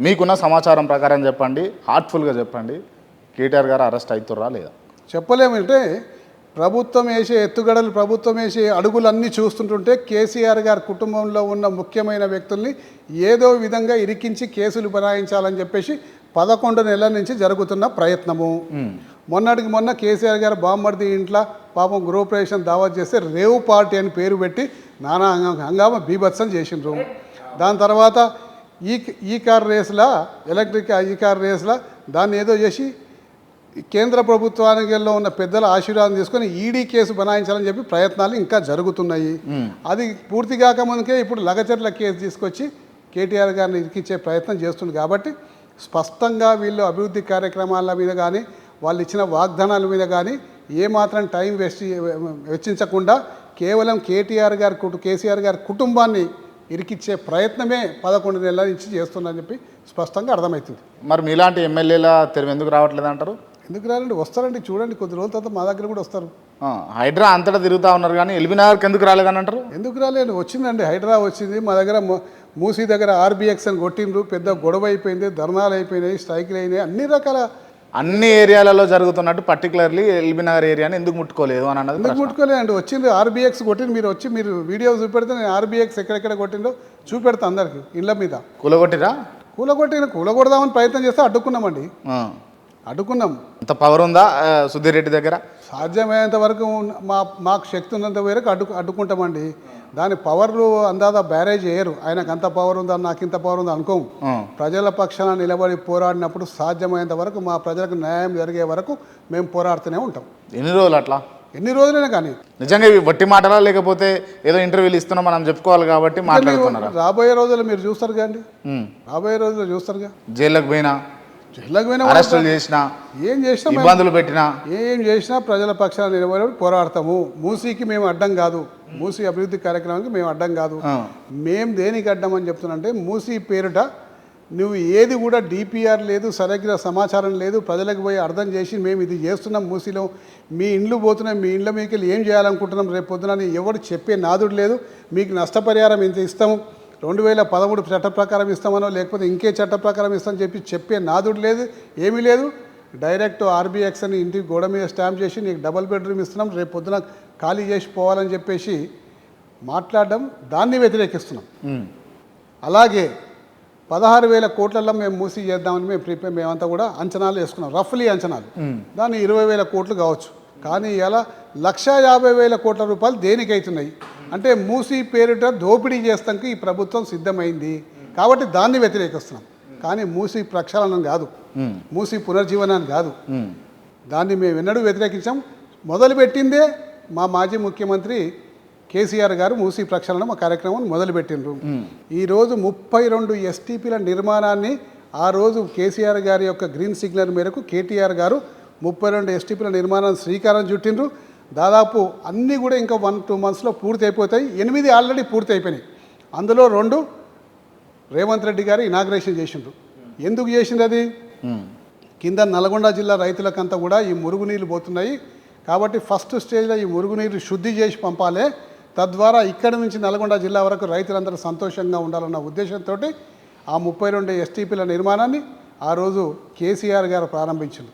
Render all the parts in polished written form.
మీకున్న సమాచారం ప్రకారం చెప్పండి, హార్ట్ఫుల్గా చెప్పండి, కేటీఆర్ గారు అరెస్ట్ అవుతుర్రా లేదా? చెప్పలేమంటే ప్రభుత్వం వేసే ఎత్తుగడలు, ప్రభుత్వం వేసే అడుగులన్నీ చూస్తుంటుంటే కేసీఆర్ గారి కుటుంబంలో ఉన్న ముఖ్యమైన వ్యక్తుల్ని ఏదో విధంగా ఇరికించి కేసులు బనాయించాలని చెప్పేసి 11 నెలల నుంచి జరుగుతున్న ప్రయత్నము. మొన్నటికి మొన్న కేసీఆర్ గారు బామ్మర్ది ఇంట్లో పాపం గృహప్రవేశం దావత్ చేస్తే రేవ్ పార్టీ అని పేరు పెట్టి నానా హంగామా బీభత్సం చేసిండ్రు. దాని తర్వాత ఈ కార్ రేసులా, ఎలక్ట్రిక్ ఈ కార్ రేసులా దాన్ని ఏదో చేసి కేంద్ర ప్రభుత్వానికి ఉన్న పెద్దల ఆశీర్వాదం తీసుకొని ఈడీ కేసు బనాయించాలని చెప్పి ప్రయత్నాలు ఇంకా జరుగుతున్నాయి. అది పూర్తి కాకముందుకే ఇప్పుడు లగచర్ల కేసు తీసుకొచ్చి కేటీఆర్ గారిని ఇరికించే ప్రయత్నం చేస్తుంది. కాబట్టి స్పష్టంగా వీళ్ళు అభివృద్ధి కార్యక్రమాల మీద కానీ వాళ్ళు ఇచ్చిన వాగ్దానాల మీద కానీ ఏమాత్రం టైం వెచ్చించకుండా కేవలం కేసీఆర్ గారి కుటుంబాన్ని ఇరికిచ్చే ప్రయత్నమే 11 నెలల నుంచి చేస్తుందని చెప్పి స్పష్టంగా అర్థమవుతుంది. మరి మీలాంటి ఎమ్మెల్యేల తెరవ ఎందుకు రావట్లేదు అంటారు? ఎందుకు రాలండి, వస్తారండి, చూడండి, కొద్ది రోజుల తర్వాత మా దగ్గర కూడా వస్తారు. హైడ్రా అంతటా తిరుగుతూ ఉన్నారు కానీ ఎల్బీనగర్కి ఎందుకు రాలేదని అంటారు? ఎందుకు రాలేదు, వచ్చిందండి, హైడ్రా వచ్చింది. మా దగ్గర మూసీ దగ్గర ఆర్బీఎక్స్ అని కొట్టిండ్రు, పెద్ద గొడవ అయిపోయింది, ధర్నాలు అయిపోయినాయి, స్ట్రైకులు అయినాయి, అన్ని ఏరియాలలో జరుగుతున్నట్టు పర్టికులర్లీ ఎల్బీనగర్ ఏరియాని ఎందుకు ముట్టుకోలేదు అని అన్నది. ఎందుకు ముట్టుకోలేదండి, వచ్చింది ఆర్బీఎక్స్ కొట్టింది. మీరు వీడియో చూపెడితే నేను ఆర్బీఎక్స్ ఎక్కడెక్కడ కొట్టిందో చూపెడతా అందరికి. ఇళ్ళ మీద కూలగొట్టిరా? కూలగొడదామని ప్రయత్నం చేస్తే అడ్డుకున్నామండి. అడ్డుకున్నాం. అంత పవర్ ఉందా సుధీర్ రెడ్డి దగ్గర? సాధ్యమైనంత వరకు మాకు శక్తి ఉన్నంత వరకు అడ్డుకుంటామండి. దాని పవర్లు అందాదా బ్యారేజ్ చేయరు. ఆయనకు అంత పవర్ ఉందా, నాకు ఇంత పవర్ ఉందా అనుకోము. ప్రజల పక్షాన నిలబడి పోరాడినప్పుడు సాధ్యమైనంత వరకు మా ప్రజలకు న్యాయం జరిగే వరకు మేము పోరాడుతూనే ఉంటాం. ఎన్ని రోజులు అట్లా? ఎన్ని రోజులైనా కానీ. నిజంగా ఇవి వట్టి మాటలా లేకపోతే ఏదో ఇంటర్వ్యూలు ఇస్తున్నాం మనం చెప్పుకోవాలి కాబట్టి మాట్లాడుతున్నారు? రాబోయే రోజుల్లో మీరు చూస్తారు కానీ, రాబోయే రోజుల్లో చూస్తారుగా. జైల్లోకి పోయినా, అరెస్టులు చేసినా, ఏం చేసినా, ఇబ్బందులు పెట్టినా, ఏం చేసినా ప్రజల పక్షాన నిలబడి పోరాడతాము. మూసీకి మేము అడ్డం కాదు, మూసీ అభివృద్ధి కార్యక్రమానికి మేము అడ్డం కాదు. మేము దేనికి అడ్డం అని చెప్తున్నానంటే, మూసీ పేరుట నువ్వు ఏది కూడా డిపిఆర్ లేదు, సరైన సమాచారం లేదు, ప్రజలకు పోయి అర్థం చేసి మేము ఇది చేస్తున్నాం, మూసీలో మీ ఇండ్లు పోతున్నాం, మీ ఇండ్ల మీకు ఏం చేయాలనుకుంటున్నాం రేపు పొద్దున ఎవరు చెప్పే నాదుడు లేదు. మీకు నష్టపరిహారం ఇంత ఇస్తాము, 2013 చట్ట ప్రకారం ఇస్తామనో లేకపోతే ఇంకే చట్ట ప్రకారం ఇస్తామని చెప్పే నాదుడు లేదు, ఏమీ లేదు. డైరెక్ట్ ఆర్బీఎక్స్ అని ఇంటికి గోడ మీద స్టాంప్ చేసి నీకు డబుల్ బెడ్రూమ్ ఇస్తున్నాం, రేపు పొద్దున ఖాళీ చేసి పోవాలని చెప్పేసి మాట్లాడడం, దాన్ని వ్యతిరేకిస్తున్నాం. అలాగే 16,000 కోట్లలో మేము మూసీ చేద్దామని మేమంతా కూడా అంచనాలు వేసుకున్నాం, రఫ్లీ అంచనాలు. దాన్ని 20,000 కోట్లు కావచ్చు. కానీ ఇలా 150,000 కోట్ల రూపాయలు దేనికి అవుతున్నాయి అంటే మూసీ పేరిట దోపిడీ చేస్తానికి ఈ ప్రభుత్వం సిద్ధమైంది. కాబట్టి దాన్ని వ్యతిరేకిస్తున్నాం. కానీ మూసీ ప్రక్షాళనం కాదు, మూసీ పునర్జీవనాన్ని కాదు, దాన్ని మేము ఎన్నడూ వ్యతిరేకించాం. మొదలుపెట్టిందే మా మాజీ ముఖ్యమంత్రి కేసీఆర్ గారు మూసీ ప్రక్షాళన కార్యక్రమం మొదలుపెట్టిండ్రు. ఈరోజు 32 ఎస్టీపీల నిర్మాణాన్ని ఆ రోజు కేసీఆర్ గారి యొక్క గ్రీన్ సిగ్నల్ మేరకు కేటీఆర్ గారు 32 ఎస్టీపీల నిర్మాణాన్ని శ్రీకారం చుట్టిండ్రు. దాదాపు అన్నీ కూడా ఇంకా 1-2 మంత్స్లో పూర్తి అయిపోతాయి. 8 ఆల్రెడీ పూర్తి అయిపోయినాయి. అందులో 2 రేవంత్ రెడ్డి గారు ఇనాగ్రేషన్ చేసిండ్రు. ఎందుకు చేసింది అది? కింద నల్గొండ జిల్లా రైతులకంతా కూడా ఈ మురుగునీళ్ళు పోతున్నాయి కాబట్టి ఫస్ట్ స్టేజ్లో ఈ మురుగునీరు శుద్ధి చేసి పంపాలి, తద్వారా ఇక్కడి నుంచి నల్గొండ జిల్లా వరకు రైతులందరూ సంతోషంగా ఉండాలన్న ఉద్దేశంతో ఆ 32 ఎస్టీపీల నిర్మాణాన్ని ఆ రోజు కేసీఆర్ గారు ప్రారంభించారు.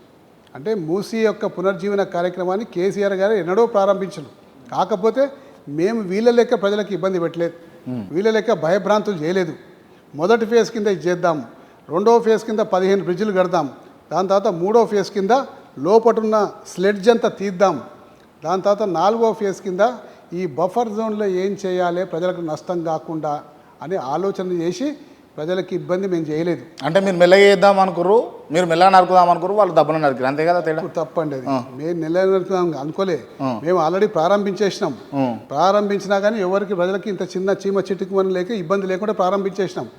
అంటే మూసీ యొక్క పునర్జీవన కార్యక్రమాన్ని కేసీఆర్ గారు ఎన్నడో ప్రారంభించారు. కాకపోతే మేము వీళ్ళ లెక్క ప్రజలకు ఇబ్బంది పెట్టలేదు, వీళ్ళ లెక్క భయభ్రాంతులు చేయలేదు. మొదటి ఫేజ్ కింద ఇది చేద్దాం, 2వ ఫేజ్ కింద 15 బ్రిడ్జిలు కడదాం, దాని తర్వాత 3వ ఫేజ్ కింద లోపటున్న స్లెడ్జ్ అంతా తీద్దాం, దాని తర్వాత 4వ ఫేజ్ కింద ఈ బఫర్ జోన్లో ఏం చేయాలి ప్రజలకు నష్టం కాకుండా అని ఆలోచన చేసి ప్రజలకి ఇబ్బంది మేము చేయలేదు. అంటే మీరు మెల్లగా చేద్దాం అనుకుర్రు, మీరు మెల్లగా నరుకుదాం అనుకుర్రు, వాళ్ళు దెబ్బలు నరికారు, అంతే కదా తేడా? తప్పండి అది. మేము మెల్లగా నరుకుదాం అనుకోలే, మేము ఆల్రెడీ ప్రారంభించేసినాం. ప్రారంభించినా కానీ ఎవరికి ప్రజలకి ఇంత చిన్న చీమ చిట్టుకు లేక ఇబ్బంది లేకుండా ప్రారంభించేసినాం.